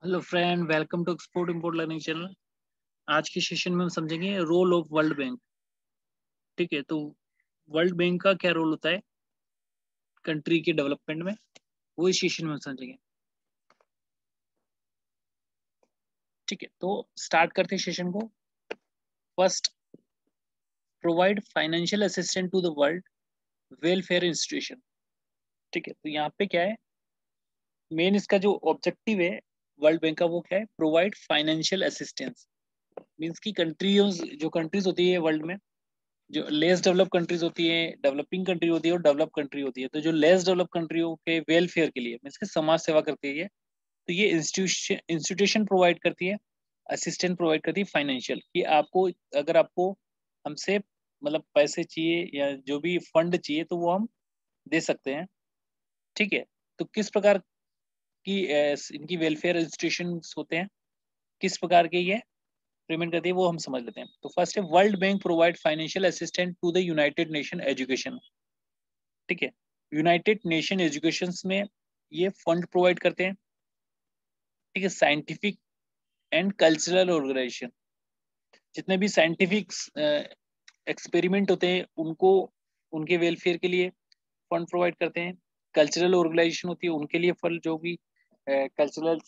Hello friend, welcome to export import learning channel. आज के session में हम समझेंगे रोल ऑफ वर्ल्ड बैंक। ठीक है, तो वर्ल्ड बैंक का क्या रोल होता है कंट्री के डेवलपमेंट में, वो इस सेशन में हम समझेंगे। ठीक है, तो स्टार्ट करते हैं सेशन को। First, provide financial assistant to the world welfare institution. ठीक है, तो यहाँ पे क्या है, मेन इसका जो ऑब्जेक्टिव है वर्ल्ड बैंक का, वो क्या है, प्रोवाइड फाइनेंशियल असिस्टेंस। मीन्स की कंट्रियों, जो कंट्रीज होती है वर्ल्ड में, जो लेस डेवलप कंट्रीज होती है, डेवलपिंग कंट्री होती है और डेवलप कंट्री होती है, तो जो लेस डेवलप कंट्रियों के वेलफेयर के लिए मीन्स के समाज सेवा करती है ये, तो ये इंस्टीट्यूशन प्रोवाइड करती है, असिस्टेंट प्रोवाइड करती है फाइनेंशियल, कि आपको अगर आपको हमसे मतलब पैसे चाहिए या जो भी फंड चाहिए तो वो हम दे सकते हैं। ठीक है, तो किस प्रकार की इनकी वेलफेयर इंस्टीट्यूशन होते हैं, किस प्रकार के ये पेमेंट करती है, वो हम समझ लेते हैं। तो फर्स्ट है, world bank provide financial assistant to the united nation education. ठीक है, यूनाइटेड नेशन एजुकेशन में ये फंड प्रोवाइड करते हैं। ठीक है, साइंटिफिक एंड कल्चरल ऑर्गेनाइजेशन, जितने भी साइंटिफिक एक्सपेरिमेंट होते हैं उनको, उनके वेलफेयर के लिए फंड प्रोवाइड करते हैं। कल्चरल ऑर्गेनाइजेशन होती है उनके लिए फंड, जो भी कल्चरल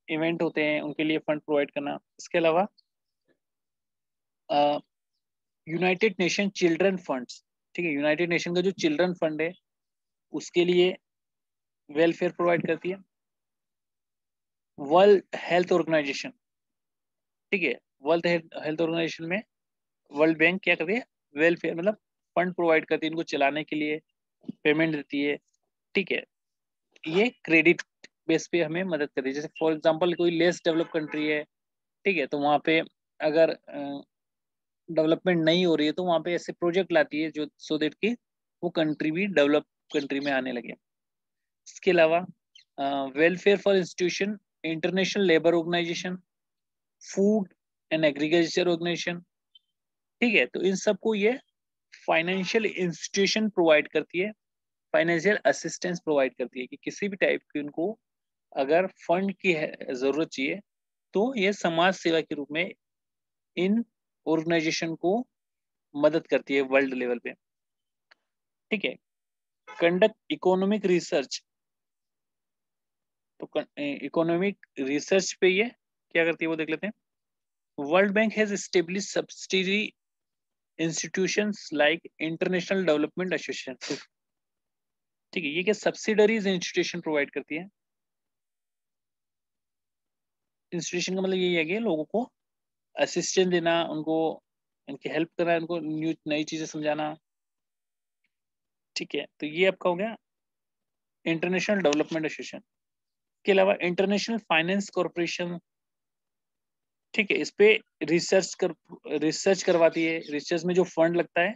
इवेंट होते हैं उनके लिए फंड प्रोवाइड करना। इसके अलावा यूनाइटेड नेशन चिल्ड्रन फंड्स, ठीक है, यूनाइटेड नेशन का जो चिल्ड्रन फंड है उसके लिए वेलफेयर प्रोवाइड करती है। वर्ल्ड हेल्थ ऑर्गेनाइजेशन, ठीक है, वर्ल्ड हेल्थ ऑर्गेनाइजेशन में वर्ल्ड बैंक क्या करती है, वेलफेयर मतलब फंड प्रोवाइड करती है इनको चलाने के लिए, पेमेंट देती है। ठीक है, ये क्रेडिट बेस पे हमें मदद करती है। जैसे फॉर एग्जांपल कोई लेस डेवलप कंट्री है, ठीक है, तो वहाँ पे अगर डेवलपमेंट नहीं हो रही है तो वहाँ पे ऐसे प्रोजेक्ट लाती है जो सो देट की वो कंट्री भी डेवलप कंट्री में आने लगे। इसके अलावा welfare for institution, international labour organisation, food and agriculture organisation. ठीक है, तो इन सबको ये फाइनेंशियल इंस्टीट्यूशन प्रोवाइड करती है, फाइनेंशियल असिस्टेंस प्रोवाइड करती है, कि किसी भी टाइप की उनको अगर फंड की जरूरत चाहिए तो ये समाज सेवा के रूप में इन ऑर्गेनाइजेशन को मदद करती है वर्ल्ड लेवल पे। ठीक है, कंडक्ट इकोनॉमिक रिसर्च, तो इकोनॉमिक रिसर्च पे ये क्या करती है वो देख लेते हैं। World bank has establish subsidiary institutions like international development association. ठीक है, ये क्या सब्सिडरीज इंस्टीट्यूशन प्रोवाइड करती है। इंस्टीट्यूशन का मतलब यही है कि लोगों को असिस्टेंस देना, उनको उनकी हेल्प करना, उनको न्यू नई चीजें समझाना। ठीक है, तो ये आपका हो गया इंटरनेशनल डेवलपमेंट एसोसिएशन। के अलावा इंटरनेशनल फाइनेंस कॉरपोरेशन, ठीक है, इस पे रिसर्च करवाती है, रिसर्च में जो फंड लगता है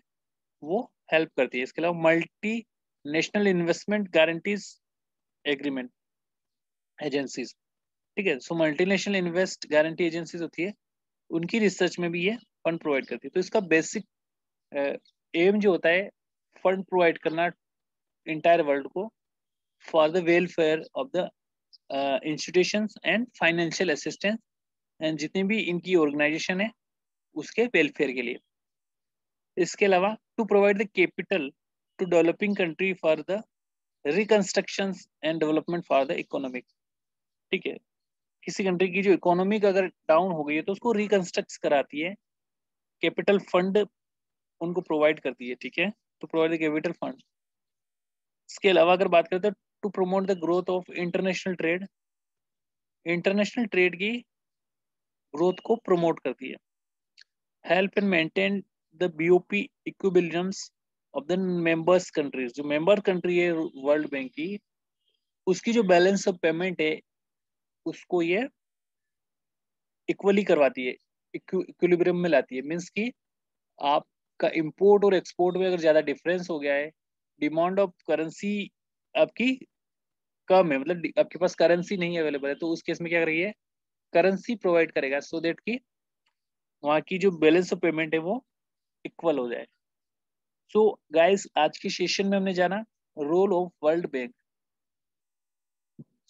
वो हेल्प करती है। इसके अलावा multi national investment guarantees agreement agencies, ठीक है, सो मल्टीनेशनल इन्वेस्ट गारंटी एजेंसीज होती है, उनकी रिसर्च में भी ये फंड प्रोवाइड करती है। तो इसका बेसिक एम जो होता है, फंड प्रोवाइड करना इंटायर वर्ल्ड को for the welfare of the institutions and financial assistance, and जितनी भी इनकी ऑर्गेनाइजेशन है उसके वेलफेयर के लिए। इसके अलावा to provide the capital to developing country for the reconstruction and development for the economic. ठीक है, किसी कंट्री की जो इकोनॉमिक अगर डाउन हो गई है तो उसको रिकंस्ट्रक्ट कराती है, कैपिटल फंड उनको प्रोवाइड करती है। ठीक है, to provide the capital fund. इसके अलावा अगर बात करें तो to promote the growth of international trade, international trade की ग्रोथ को प्रमोट करती है। Help and maintain the BOP equilibriums of the members countries, जो मेंबर कंट्री है वर्ल्ड बैंक की, उसकी जो बैलेंस ऑफ पेमेंट है उसको ये इक्वली करवाती है, इक्विलिब्रियम में लाती है। मीन्स कि आपका इंपोर्ट और एक्सपोर्ट में अगर ज्यादा डिफरेंस हो गया है, डिमांड ऑफ करेंसी आपकी कम है, मतलब आपके पास करेंसी नहीं अवेलेबल है, तो उस केस में क्या करेगी, करेंसी प्रोवाइड करेगा सो देट की वहाँ की जो बैलेंस ऑफ पेमेंट है वो इक्वल हो जाए। सो गाइस, आज के सेशन में हमने जाना role of world bank.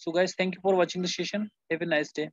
So guys, thank you for watching the session. Have a nice day.